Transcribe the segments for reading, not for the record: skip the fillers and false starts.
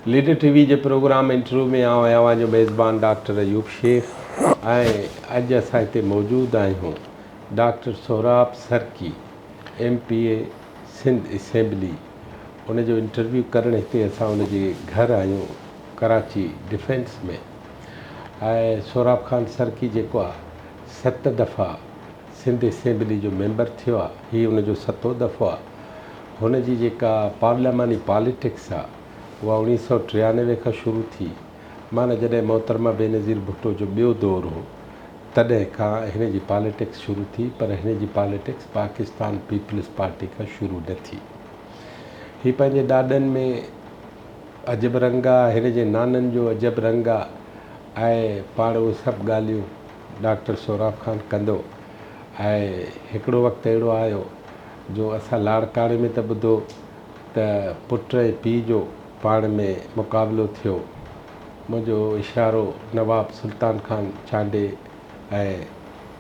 Leader TV जे programme interview में आवां जो मेज़बान डॉक्टर अयूब शेख ऐं अॼु असां हिते मौजूदु आहियूं डॉक्टर सोहराब सरकी MPA सिंध असेंबली उन जो इंटरव्यू करण हिते असां उनजे घर आहियूं कराची डिफेंस में। ऐं सोहराब ख़ान सरकी जेको आहे 7 दफ़ा सिंध असेंबली जो मेंबर थियो आहे। हीउ उनजो 7हों दफ़ो आहे। हुनजी जेका पार्लियामानी पॉलिटिक्स आहे उहा 1993 खां शुरू थी, माना जॾहिं मोहतरमा बेनज़ीर भुट्टो जो ॿियो दौरु हो तॾहिं खां हिन जी पॉलिटिक्स शुरू थी, पर हिन जी पॉलिटिक्स पाकिस्तान पीपल्स पार्टी खां शुरू न थी। हीअ पंहिंजे ॾाॾनि में अजब रंग आहे, हिन जे नाननि जो अजब रंग आहे ऐं पाण उहे सभु ॻाल्हियूं डॉक्टर सोहराब ख़ान कंदो। ऐं हिकिड़ो वक़्तु अहिड़ो आयो जो असां लाड़काणे में त ॿुधो त पुट ऐं पीउ जो पाण में मुक़ाबिलो थियो। मुंहिंजो इशारो नवाब सुल्तान ख़ान चांडे ऐं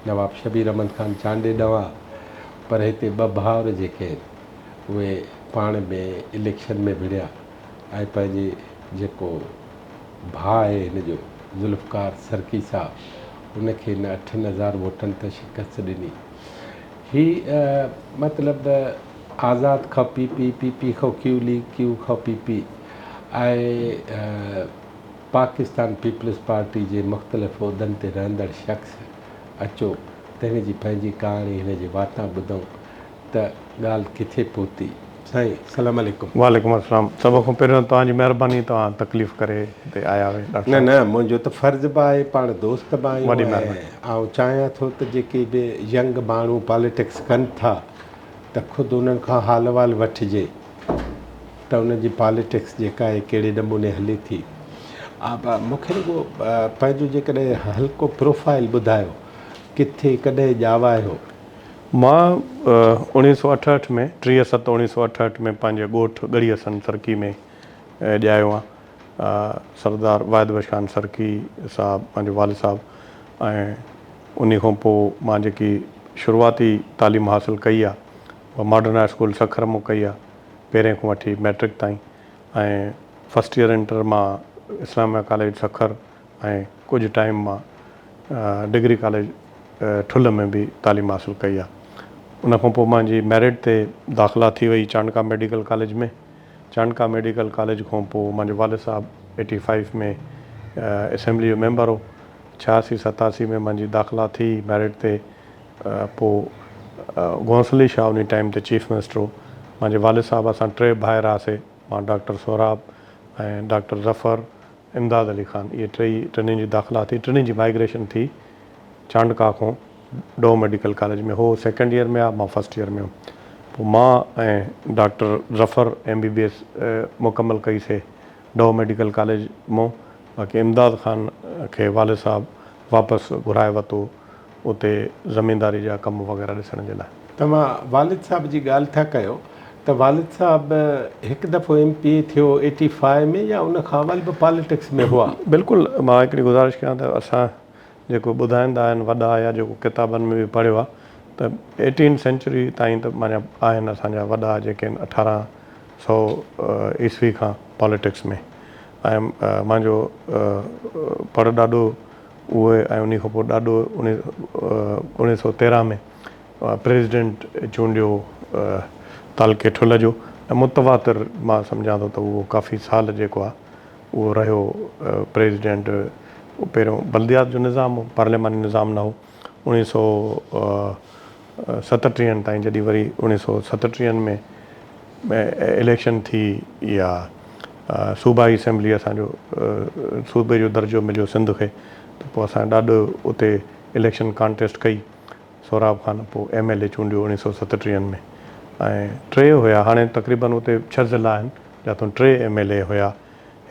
नवाब शबीर अहमद ख़ान चांडे ॾांहुं, पर हिते ॿ भाउर जेके आहिनि उहे पाण में इलेक्शन में विढ़िया ऐं पंहिंजे जेको भाउ आहे हिन जो ज़ुल्फ़कार सरकी साहब उनखे हिन 8,000 वोटनि ते शिकस्त ॾिनी। हीअ मतिलबु आज़ाद खां पी खां क्यू लीग, क्यू खां पी ऐं पाकिस्तान पीपल्स पार्टी जे मुख़्तलिफ़ उहिदनि ते रहंदड़ शख़्स अचो त हिन जी पंहिंजी कहाणी हिन जे वाता ॿुधूं त ॻाल्हि किथे पहुती। साईं सलाम अलैकुम। वालेकुम अस्सलाम। सभ खां पहिरियों तव्हांजी महिरबानी, तव्हां तकलीफ़ करे हिते आया हुआ। न मुंहिंजो त फ़र्ज़ु बि आहे, पाण दोस्त बि आहियूं ऐं चाहियां थो त जेके बि यंग माण्हू पॉलिटिक्स कनि था त ख़ुदि उन्हनि खां हाल वाल वठिजे त उन्हनि जी पॉलिटिक्स जेका आहे कहिड़े नमूने हले थी। मूंखे रुॻो पंहिंजो जेकॾहिं हल्को प्रोफाइल ॿुधायो, किथे कॾहिं ॼावायो? मां 1968 में 30/7/1968 में पंहिंजे ॻोठु ॻड़ीअसन सरकी में ॼायो आहे। सरदार वाहिद बख्श ख़ान सरकी साहब पंहिंजो वालिद साहब। ऐं उन खां पोइ मां जेकी शुरूआती तालीम हासिलु कई आहे उहा मॉडर्न हाई स्कूल सखर मां कई आहे, पहिरें खां वठी मैट्रिक ताईं। ऐं फस्ट ईयर इंटर मां इस्लामिया कॉलेज सखर ऐं कुझु टाइम मां डिग्री कॉलेज ठुल में बि तालीम हासिलु कई आहे। उन खां पोइ मुंहिंजी मैरिट ते दाख़िला थी वई चांडका मेडिकल कॉलेज में। चांडका मेडिकल कॉलेज खां पोइ मुंहिंजो वालिद साहब 85 में असेंबली जो मेंबर हो। 86-87 में मुंहिंजी दाख़िला थी मैरिट ते। पोइ घोंसली शाह उन टाइम ते चीफ मिनिस्टर हो। मुंहिंजे वालिद साहब असां 3 भाइर हुआसीं, मां डॉक्टर सोहराब ऐं डॉक्टर ज़फ़र, इमदाद अली ख़ान। इहे टिनी जी दाख़िला थी, टिनी जी माइग्रेशन थी चांडका खां डो मेडिकल कॉलेज में। हो सेकेंड ईयर में आहे, मां फस्ट ईयर में हुउमि। पोइ मां ऐं डॉक्टर ज़फ़र MBBS मुकमल कईसीं डो मेडिकल कॉलेज मां। बाक़ी इमदाद ख़ान खे वालिद साहब वापसि घुराए वरितो उते ज़मीनदारी जा कम वग़ैरह ॾिसण जे लाइ। तव्हां वालिद साहब जी ॻाल्हि था कयो त वालिद साहब हिकु दफ़ो MPA थियो 85 में या उन खां अवल बि पॉलिटिक्स में हुआ? बिल्कुलु। मां हिकिड़ी गुज़ारिश कयां त असां जेको ॿुधाईंदा आहिनि वॾा या जेको किताबनि में बि पढ़ियो आहे त 18th सेंचुरी ताईं त माना आहिनि असांजा वॾा जेके आहिनि 1800 ईस्वी खां पॉलिटिक्स में। ऐं मुंहिंजो पर ॾाॾो उहे ऐं उन खां पोइ ॾाॾो 1913 में प्रेसिडेंट चूंडियो तालके ठुल जो। ऐं मुतवातिर मां सम्झां थो त उहो काफ़ी साल जेको आहे उहो रहियो प्रेसिडेंट। पहिरियों बल्दियात जो निज़ाम हो, पार्लियामानी निज़ाम न हो। 1937 ताईं जॾहिं वरी 1937 में इलेक्शन थी या सूबाई असेंबली असांजो सूबे जो दर्जो मिलियो सिंध खे, त पोइ असांजो ॾाढो उते इलेक्शन कॉन्टेस्ट कई। सोहराब ख़ान पोइ MLA चूंडियो 1937 में। ऐं 3 हुया, हाणे तक़रीबन उते 6 ज़िला आहिनि जिथां 3 MLA हुया।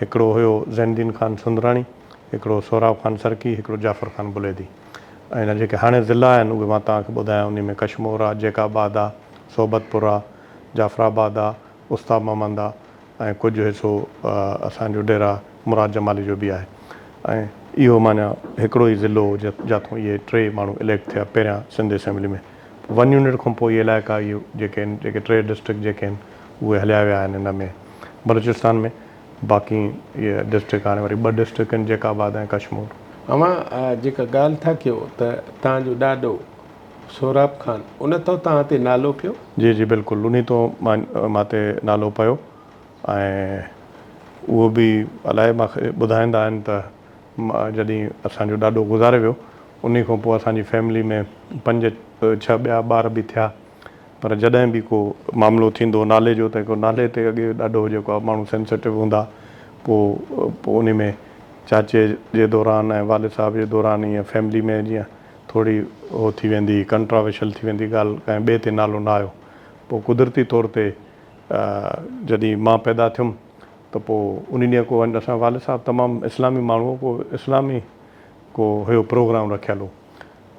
हिकिड़ो हुयो ज़ैनुद्दीन ख़ान सुंदराणी, हिकिड़ो सोहराब ख़ान सरकी, हिकिड़ो जाफ़र ख़ान बुलेदी। ऐं हिन जेके हाणे ज़िला आहिनि उहे मां तव्हांखे ॿुधायां। उन में कशमोर आहे, जेकाबाद आहे, सोबतपुर आहे, जाफ़राबाद आहे, उस्ताद मोहम्मद आहे ऐं कुझु हिसो असांजो डेरा मुराद जमाली जो बि आहे। ऐं इहो माना हिकिड़ो ई ज़िलो जिथां इहे 3 माण्हू इलेक्ट थिया पहिरियां सिंध असेंबली में। 1 यूनिट खां पोइ इहे इलाइक़ा इहो जेके आहिनि, जेके 3 डिस्ट्रिक्ट जेके आहिनि उहे हलिया विया आहिनि हिन में बलूचिस्तान में। बाक़ी इहे डिस्ट्रिक्ट हाणे वरी 2 डिस्ट्रिक्ट आहिनि जेकाबाद ऐं कशमूर। अवां जेका ॻाल्हि था कयो त तव्हांजो ॾाॾो सोराब ख़ान उन तो तव्हां ते नालो पियो? जी जी बिल्कुलु, उन तो मां ते नालो पियो ऐं उहो बि अलाए मूंखे ॿुधाईंदा आहिनि त जॾहिं असांजो ॾाॾो गुज़ारे वियो उन खां पोइ असांजी फैमिली में 5-6 ॿिया ॿार बि थिया, पर जॾहिं बि को मामिलो थींदो नाले जो त नाले ते अॻे ॾाढो जेको आहे माण्हू सेंसिटिव हूंदा, पोइ उन में चाचे जे दौरान ऐं वालिद साहब जे दौरान ईअं फैमिली में जीअं थोरी उहो थी वेंदी, कंट्रावर्शियल थी वेंदी ॻाल्हि, कंहिं ॿिए ते नालो न आयो। पोइ कुदरती तौर ते जॾहिं मां पैदा थियुमि त पोइ उन ॾींहुं को असां वालिद साहब तमामु इस्लामी माण्हू हो, पोइ इस्लामी को हुयो प्रोग्राम रखियलु हो,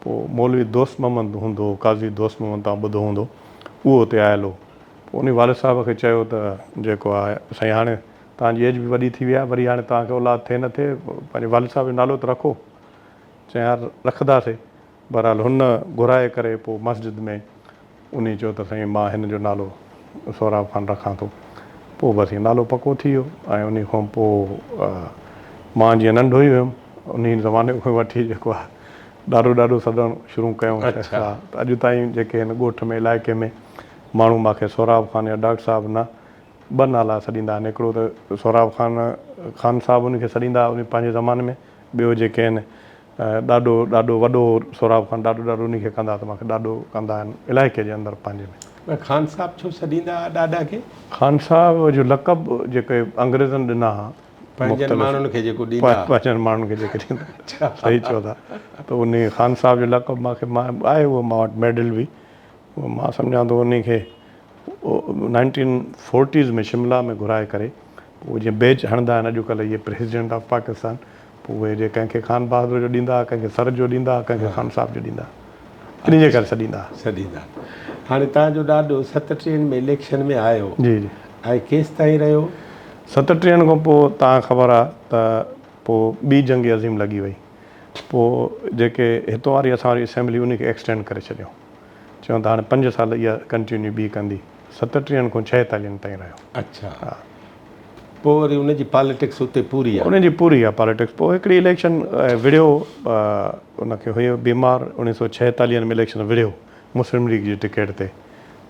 पोइ मौलवी दोस्त मोहम्मद हूंदो, काज़ी दोस्त मोहम्मद तव्हां ॿुधो हूंदो, उहो हुते आयल हो। पोइ उन वालिद साहब खे चयो त जेको आहे साईं हाणे तव्हांजी एज बि वॾी थी वई आहे, वरी हाणे तव्हांखे औलाद थिए न थिए, पंहिंजे वालिद साहब जो नालो त रखो। चई यार रखंदासीं। बहरहाल हुन घुराए करे पोइ मस्जिद में उन चयो त साईं मां हिन जो नालो सोराब ख़ान रखां थो। पोइ बसि हीअ नालो पको थी वियो ऐं उन खां पोइ मां जीअं नंढो ई हुयुमि उन ज़माने खां वठी जेको आहे ॾाढो सॾणु शुरू कयूं। हा, अॼु ताईं जेके हिन ॻोठ में इलाइक़े में माण्हू मूंखे सोराब ख़ान या डॉक्टर साहब न 2 नाला सॾींदा आहिनि, हिकिड़ो त सोराब ख़ान साहब उनखे सॾींदा उन पंहिंजे ज़माने में, ॿियो जेके आहिनि ॾाढो वॾो सोराब ख़ान ॾाढो उनखे कंदा त मूंखे ॾाढो कंदा आहिनि इलाइक़े जे अंदरि पंहिंजे में। ख़ान साहब छो सॾींदा ॾाॾा खे? ख़ान साहब जो लक़ब जेके अंग्रेज़नि ॾिना हुआ पंहिंजनि माण्हुनि खे जेको ॾींदा, पंहिंजनि माण्हुनि खे जेके ॾींदा, सही चओ था। त उन ख़ान साहब जो लक़ब मूंखे आहे उहो मां वटि मेडल बि, मां सम्झां थो उनखे 1940s में शिमला में घुराए करे उहो जीअं बेच हणंदा आहिनि अॼुकल्ह इहे प्रेसिडेंट ऑफ पाकिस्तान, पोइ उहे जे कंहिंखे ख़ान बहादुर जो ॾींदा, कंहिंखे सर जो ॾींदा, कंहिंखे ख़ान साहब जो ॾींदा, इन जे करे सॾींदा। हाणे तव्हांजो ॾाॾो 37 में इलेक्शन में आयो? जी जी। ऐं केसि ताईं रहियो? 37 खां पोइ तव्हां ख़बर आहे त पोइ ॿी जंग अज़ीम लॻी वई, पोइ जेके हितां वारी असां वारी असेंबली उनखे एक्सटेंड करे छॾियो, चयूं त हाणे 5 साल इहा कंटिन्यू ॿी कंदी। 37 खां 46 ताईं रहियो। अच्छा। हा, पोइ वरी उनजी पॉलिटिक्स उते पूरी आहे? उनजी पूरी आहे पॉलिटिक्स। पोइ हिकिड़ी इलेक्शन विढ़ियो, उनखे हुयो बीमार, 1946 में इलेक्शन विढ़ियो मुस्लिम लीग जी टिकट ते,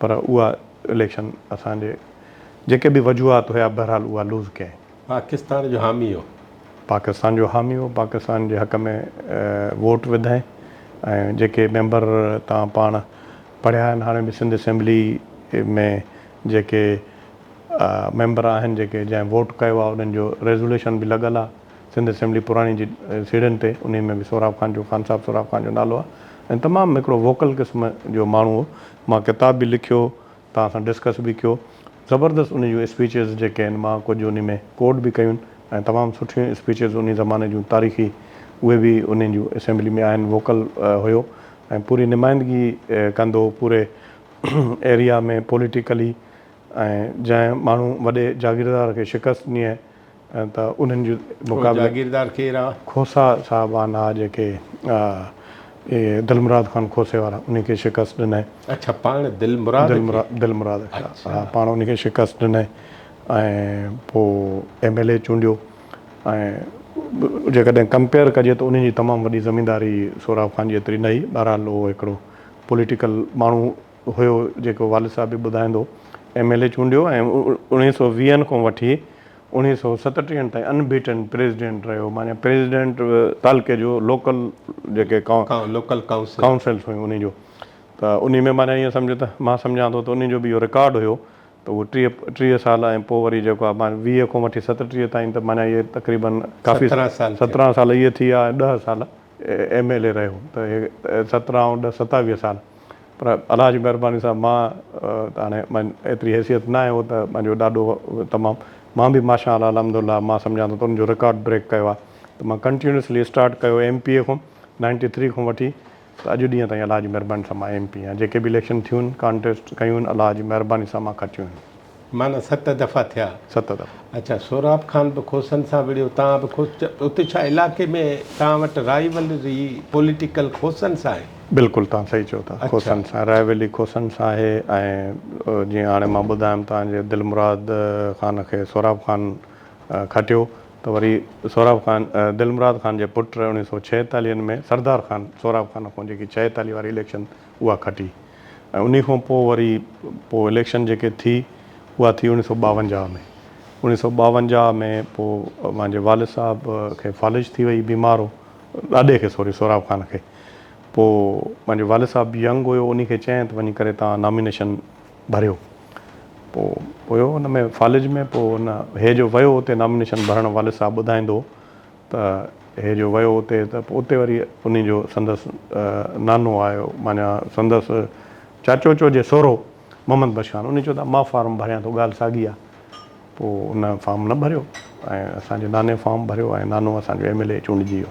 पर उहा इलेक्शन असांजे जेके बि वजूहात हुया बहरहाल उहा लूज़ कयईं। पाकिस्तान जो हामी हो? पाकिस्तान जो हामी हो, पाकिस्तान जे हक़ में वोट विधाईं ऐं जेके मेंबर तव्हां पाण पढ़िया आहिनि हाणे बि सिंध असेंबली में जेके मेंबर आहिनि जेके जंहिं वोट कयो आहे उन्हनि जो रेज़ोल्यूशन बि लॻल आहे सिंध असेंबली पुराणी जी सीढ़ियुनि ते, उन में बि सोराब ख़ान जो ख़ान साहब सोराब ख़ान जो नालो आहे ऐं तमामु हिकिड़ो वोकल क़िस्म जो माण्हू हो। मां किताब बि लिखियो, तव्हां सां डिस्कस बि कयो, ज़बरदस्त उन जूं स्पीचिस जेके आहिनि मां कुझु उन में कोट बि कयूं ऐं तमामु सुठियूं स्पीचिस उन ज़माने जूं तारीख़ी उहे बि उन जूं असेंबली में आहिनि, वोकल हुयो ऐं पूरी नुमाइंदगी कंदो पूरे एरिया में पॉलिटिकली, ऐं जंहिं माण्हू वॾे जागीरदार खे शिकस्त ॾिनी त उन्हनि जूं मुक़ाबले जागीरदार केरु आहे? खोसा साहिबान आहे जेके इहे दिलमुराद ख़ान खोसे वारा, उनखे शिकस्त ॾिनई। अच्छा, पाण दिलमुराद हा, पाण उनखे शिकस्त ॾिनई ऐं पोइ MLA चूंडियो ऐं जेकॾहिं कंपेयर कजे त उन्हनि जी तमामु वॾी ज़मीनदारी सोराब ख़ान जी एतिरी न हुई, बहरहाल उहो हिकिड़ो पॉलिटिकल माण्हू हुयो जेको वालिद साहब बि ॿुधाईंदो, MLA चूंडियो ऐं 1920 खां वठी 1937 ताईं अनबीटन प्रेसिडेंट रहियो, माना प्रेसिडेंट तालके जो लोकल जेके लोकल काउंसिल्स हुयूं उन जो, त उन में माना ईअं सम्झो त मां सम्झां थो त उन जो बि इहो रिकॉर्ड हुयो त उहो 30 साल ऐं पोइ वरी जेको आहे माना 20 खां वठी 37 ताईं त माना इहे तक़रीबन काफ़ी 17 साल इहे थी विया ऐं 10 साल MLA रहियो, त इहे 17 ऐं 10 27 साल। पर अलाह जी महिरबानी सां मां त हाणे एतिरी हैसियत न आहे हो त मुंहिंजो ॾाढो तमामु मां बि माशा अल्लाह अलहमदुलिल्लाह मां सम्झां थो त उनजो रिकॉर्ड ब्रेक कयो आहे, त मां कंटिन्यूसली स्टार्ट कयो MPA खां 93 खां वठी त अॼु ॾींहं ताईं अलाह जी महिरबानी सां मां MP आहियां। जेके बि इलेक्शन थियूं आहिनि कॉन्टेस्ट कयूं आहिनि अलाह जी महिरबानी सां मां खटियूं आहिनि। माना 7 दफ़ा थिया? 7 दफ़ा। अच्छा, सोराब ख़ान बि खोसनि सां विढ़ियो, तव्हां बि उते छा इलाइक़े में तव्हां वटि राइवलरी पॉलिटिकल खोसनि सां आहे? बिल्कुलु, तव्हां सही चओ था, खोसनि सां राइवली खोसनि सां आहे ऐं जीअं हाणे मां ॿुधायमि तव्हांजे दिलमुराद ख़ान खे सोराब ख़ान खटियो त वरी सोराब ख़ान दिलमुराद ख़ान जे पुट 1946 में सरदार ख़ान सोराब ख़ान खां जेकी 46 वारी इलेक्शन उहा खटी ऐं उन खां पोइ वरी इलेक्शन जेके थी उहा थी 1952 में 1952 में पोइ मुंहिंजे वालिद साहब खे फालिज थी वई बीमार हो ॾाॾे खे सोराब ख़ान खे पोइ मुंहिंजो वालिद साहब यंग हुयो उन खे चयाईं त वञी करे तव्हां नॉमिनेशन भरियो पोइ हुयो हुन में फालिज में पोइ हुन हे जो वियो उते नॉमिनेशन भरणु वालिद साहब ॿुधाईंदो त हे जो वियो उते त पोइ उते वरी उन जो संदसि नानो आयो माना संदसि चाचो जे सोरो मोहम्मद बशान उन चयो त मां फॉर्म भरियां थो ॻाल्हि साॻी आहे पोइ उन फॉर्म न भरियो ऐं असांजे नाने फॉर्म भरियो ऐं नानो असांजो MLA चूंडिजी वियो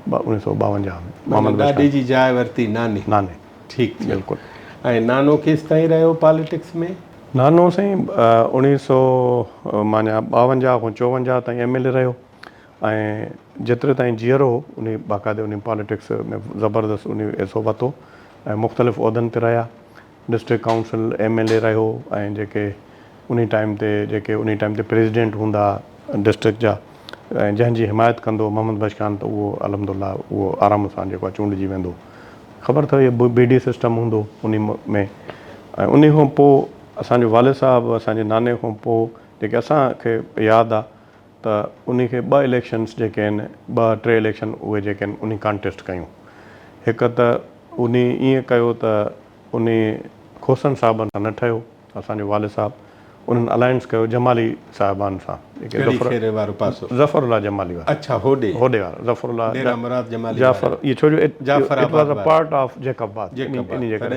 1952 में मोहम्मद ॾाॾे जी जाइ वरिती नाने नाने ठीकु बिल्कुलु ऐं नानो केसि ताईं रहियो पॉलिटिक्स में नानो साईं 1952 खां 54 ताईं MLA रहियो ऐं जेतिरे ताईं जीअरो हो उन बाक़ाइदे उन पॉलिटिक्स में ज़बरदस्तु उन हिसो वरितो ऐं मुख़्तलिफ़ उहिदनि ते रहिया डिस्ट्रिक्ट काउंसिल MLA रहियो ऐं जेके उन टाइम ते प्रेसिडेंट हूंदा डिस्ट्रिक्ट जा ऐं जंहिंजी हिमायत कंदो मोहम्मद बशखान त उहो अलहमदुल्ला उहो आराम सां जेको आहे चूंडिजी वेंदो ख़बर अथव इहो BD सिस्टम हूंदो उन में ऐं उन खां पोइ असांजो वालिद साहब असांजे नाने खां पोइ जेके असांखे यादि आहे त उन खे 2 इलेक्शन्स जेके आहिनि 2-3 इलेक्शन उहे जेके आहिनि उन कॉन्टेस्ट कयूं हिकु त उन ईअं कयो त उन खोसन साहिबनि सां न ठहियो असांजो वालिद साहब उन्हनि अलायंस कयो जमाली साहिबान सां ज़फ़रुल्ला जमाली वारा अच्छा होॾे वारा ज़फ़रुल्ला जाफ़र इहो छो जो it was a part of जेकबाद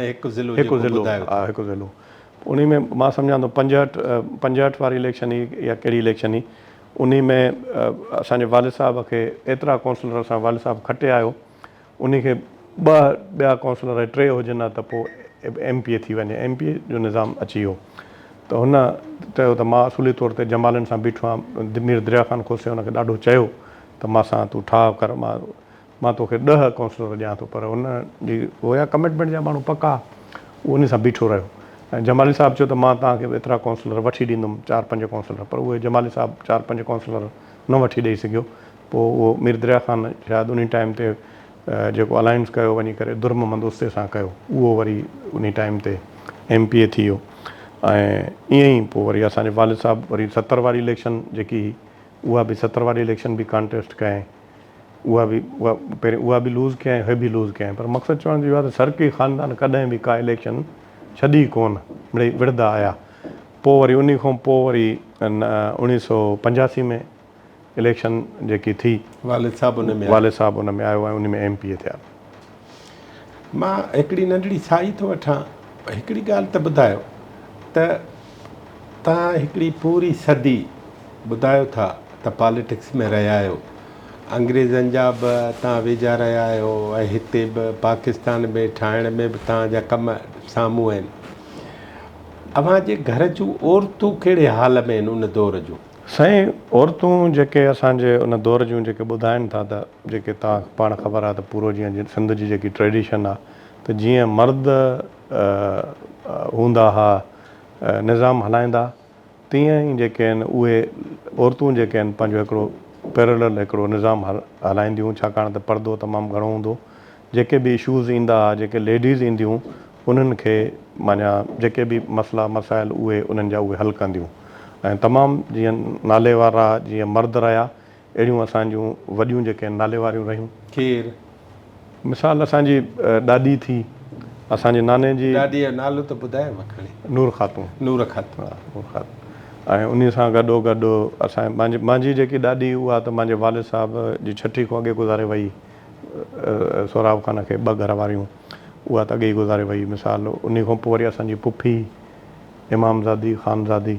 हिकु ज़िलो उन में मां सम्झां थो 65 वारी इलेक्शन ई या कहिड़ी इलेक्शन ई उन में असांजे वालिद साहब खे एतिरा काउंसलर असां वालिद साहब खटे आयो उन खे 2 ॿिया काउंसलर 3 हुजनि त पोइ MPA थी वञे MPA जो निज़ाम अची वियो त हुन चयो त मां असुली तौर ते जमालनि सां बीठो आहियां मीर दरिया ख़ान खोसे हुनखे ॾाढो चयो त मां सां तूं ठाह कर मां तोखे 10 काउंसलर ॾियां थो पर हुन जी हुया कमिटमेंट जा माण्हू पका उहो उन सां बीठो रहियो ऐं जमाली साहब चयो त मां तव्हांखे एतिरा काउंसलर वठी ॾींदुमि 4-5 काउंसलर पर उहे जमाली साहब 4-5 काउंसलर न वठी ॾेई सघियो पोइ उहो मीर दरिया ख़ान शायदि उन टाइम ते जेको अलायंस कयो वञी करे दुर मोहम्मद उस्ते सां कयो उहो वरी उन टाइम ते MPA थी वियो ऐं ईअं ई पोइ वरी असांजे वालिद साहब वरी 70 वारी इलेक्शन जेकी उहा बि 70 वारी इलेक्शन बि कॉन्टेस्ट कयईं उहा बि लूज़ कयईं हे बि लूज़ कयईं पर मक़सदु चवण जो इहो आहे त सरकी ख़ानदान कॾहिं बि का इलेक्शन छॾी कोन मिड़ई विढ़ंदा आया पोइ वरी उन खां पोइ वरी 1985 में इलेक्शन जेकी थी वालिद साहब उन में आयो ऐं उन में MPA थिया मां हिकिड़ी नंढड़ी साई थो वठां हिकिड़ी ॻाल्हि त ॿुधायो त तव्हां हिकिड़ी पूरी सदी ॿुधायो था त पॉलिटिक्स में रहिया आहियो अंग्रेज़नि जा बि तव्हां वेझा रहिया आहियो ऐं हिते बि पाकिस्तान में ठाहिण में बि तव्हांजा कम साम्हूं आहिनि अव्हांजे घर जूं औरतूं कहिड़े हाल में आहिनि उन दौर जूं साईं औरतूं जेके असांजे उन दौर जूं जेके ॿुधाइनि था त जेके तव्हां पाण ख़बर आहे त पूरो जीअं सिंध जी जेकी ट्रेडिशन आहे त जीअं मर्द हूंदा हुआ निज़ाम हलाईंदा तीअं ई जेके आहिनि उहे औरतूं जेके आहिनि पंहिंजो हिकिड़ो पैरेलल हिकिड़ो निज़ाम हलाईंदियूं छाकाणि त पर्दो तमामु घणो हूंदो जेके बि इशूज़ ईंदा जेके लेडीज़ ईंदियूं उन्हनि खे माना जेके बि मसइला मसाइल उहे उन्हनि जा उहे हल कंदियूं ऐं तमामु जीअं नाले वारा जीअं मर्द रहिया अहिड़ियूं असांजूं वॾियूं जेके आहिनि नाले वारियूं रहियूं केरु मिसाल असांजी ॾाॾी थी असांजे नाने जी ॾाॾीअ जो नालो त ॿुधायो नूर ख़ातून नूर ख़ातून ऐं उन सां गॾो असांजे मुंहिंजी जेकी ॾाॾी उहा त मुंहिंजे वालिद साहब जी छठी खां अॻे गुज़ारे वई सोराब ख़ान खे 2 घर वारियूं उहा त अॻे ई गुज़ारे वई मिसाल उन खां पोइ वरी असांजी पुफी इमामज़ादी ख़ानज़ादी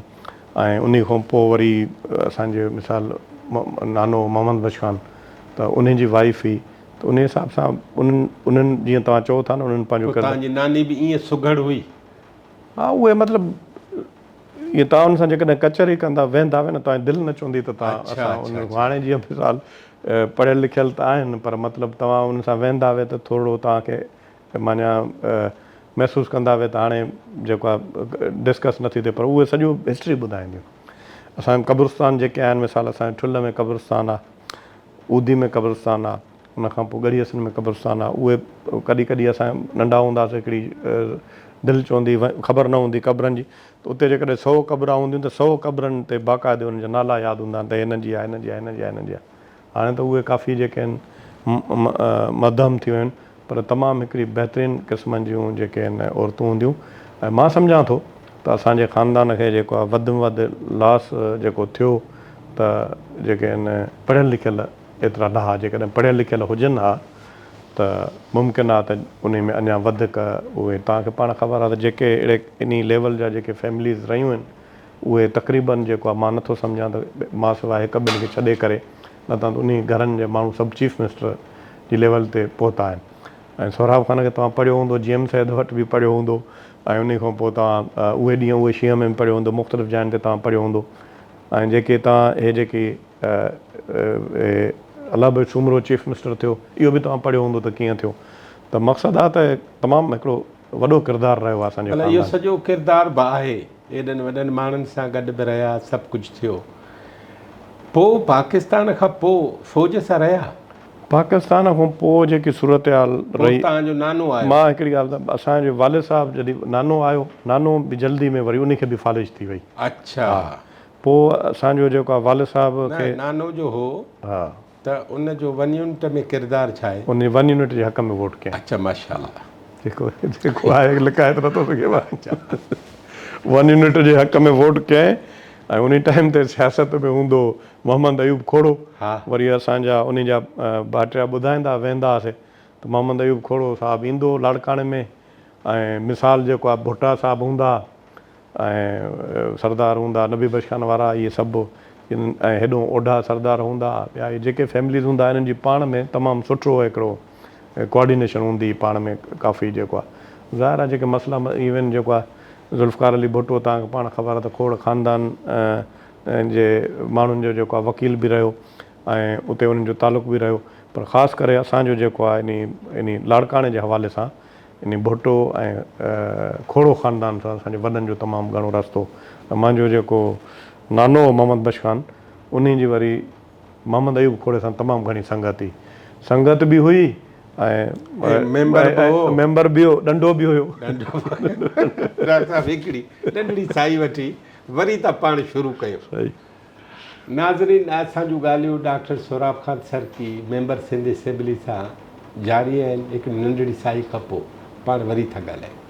ऐं उन खां पोइ वरी असांजे मिसाल नानो मोहम्मद बशखान त उन जी वाइफ हुई त उन हिसाब सां उन्हनि जीअं तव्हां चओ था न उन्हनि पंहिंजो तव्हांजी नानी बि ईअं सुघड़ हुई हा उहे मतिलबु इअं तव्हां उन सां जेकॾहिं कचहरी कंदा वेंदा न तव्हांजी दिलि न चवंदी त तव्हां असां हाणे जीअं मिसाल पढ़ियल लिखियल त आहिनि पर मतिलबु तव्हां उन सां वेंदा हुए त थोरो तव्हांखे माना महसूसु कंदा हुए त हाणे जेको आहे डिस्कस नथी थिए पर उहे सॼो हिस्ट्री ॿुधाईंदियूं असांजे क़ब्रिस्तान जेके आहिनि मिसाल असांजे ठुल में क़ब्रिस्तान आहे, ऊदी में क़ब्रिस्तान आहे, उनखां पोइ ॻड़ियसन में क़ब्रिस्तान आहे। उहे कॾहिं कॾहिं असां नंढा हूंदासीं हिकिड़ी दिलि चवंदी ख़बर न हूंदी क़ब्रनि जी, त उते जेकॾहिं 100 क़ब्रां हूंदियूं त 100 क़ब्रनि ते बाक़ाइदे उन्हनि जा नाला यादि हूंदा आहिनि त हिन जी आहे, हिन जी आहे, हिन जी आहे, हिन जी आहे। हाणे त उहे काफ़ी जेके आहिनि मध्यम थी वियूं आहिनि, पर तमामु हिकिड़ी बहितरीनु क़िस्मनि जूं जेके आहिनि औरतूं हूंदियूं। ऐं मां सम्झां थो त असांजे ख़ानदान खे जेको आहे वधि में वधि लॉस जेको थियो त जेके आहिनि पढ़ियल लिखियल एतिरा न हुआ, जेकॾहिं पढ़ियल लिखियल हुजनि हा त मुमकिन आहे त उन में अञा वधीक उहे, तव्हांखे पाण ख़बर आहे त जेके अहिड़े इन लेवल जा जेके फैमिलीज़ रहियूं आहिनि उहे तक़रीबन जेको आहे मां नथो सम्झां त मां सवाइ हिकु ॿिनि खे छॾे करे न त उन घरनि जे माण्हू सभु चीफ मिनिस्टर जी लेवल ते पहुता आहिनि। ऐं सोहराब ख़ान खे तव्हां पढ़ियो हूंदो, GM सैद वटि बि पढ़ियो हूंदो, ऐं उन खां पोइ तव्हां उहे ॾींहं उहे शींहं में बि पढ़ियो हूंदो, मुख़्तलिफ़ जाइनि ते तव्हां पढ़ियो हूंदो। ऐं जेके तव्हां हे जेकी अलाह भई सूमरो चीफ मिनिस्टर थियो, इहो बि तव्हां पढ़ियो हूंदो त कीअं थियो। त मक़सदु आहे त तमामु हिकिड़ो वॾो किरदारु रहियो आहे असांजे भला इहो सॼो किरदारु बि आहे, एॾनि वॾनि माण्हुनि सां गॾु बि रहिया, सभु कुझु थियो। पोइ पाकिस्तान खां पोइ फ़ौज सां रहिया? पाकिस्तान खां पोइ जेकी सूरत हाल रही, तव्हांजो नानो आयो? मां हिकिड़ी ॻाल्हि त असांजो वालिद साहिबु जॾहिं नानो आयो, नानो बि जल्दी में वरी उनखे बि फालिज थी वई। अच्छा। पोइ असांजो जेको आहे वालिद साहिब खे नानो जो हो, हा, त उनजो 1 यूनिट में किरदारु छा आहे? उन 1 यूनिट जे हक़ में वोट कयईं। अच्छा, माशाअल्लाह। जेको आहे लिकाए त नथो सघे। 1 यूनिट जे हक़ में वोट कयईं। ऐं उन टाइम ते सियासत में हूंदो मोहम्मद अयूब खोड़ो। वरी असांजा उन जा भाटिया ॿुधाईंदा वेंदा हुआसीं त मोहम्मद अयूब खोड़ो साहिबु ईंदो लाड़काणे में, ऐं मिसाल जेको आहे भुट्टा साहिबु हूंदा, ऐं सरदार हूंदा नबी बशखान वारा, इहे सभु ऐं हेॾो ओढा सरदार हूंदा, ॿिया इहे जेके फैमिलीज़ हूंदा इन्हनि जी पाण में तमामु सुठो हिकिड़ो कोऑर्डिनेशन हूंदी पाण में काफ़ी। जेको आहे ज़ाहिर आहे जेके मसइला इवन जेको आहे ज़ुल्फ़कार अली भुट्टो, तव्हांखे पाण ख़बर आहे त खोड़ ख़ानदान जे माण्हुनि जो जेको आहे वकील बि रहियो, ऐं उते उन्हनि जो तालुक़ बि रहियो। पर ख़ासि करे असांजो जेको आहे इन लाड़काणे जे हवाले सां इन भुट्टो ऐं खोड़ो ख़ानदान सां असांजे वॾनि जो तमामु घणो रस्तो। ऐं मुंहिंजो जेको नानो मोहम्मद बशखान, उन जी वरी मोहम्मद अयूब खोड़े सां तमामु घणी संगत बि हुई, ऐं मेंबर बि हो, ॾंडो बि हुयो। हिकिड़ी नंढड़ी साई वठी वरी त पाण शुरू कयो। नाज़रीन, असां जूं ॻाल्हियूं डॉक्टर सोहराब ख़ान सरकी मेंबर सिंध असेंबली सां जारी आहिनि। हिकु नंढड़ी साई खां पोइ पाण वरी था ॻाल्हायूं।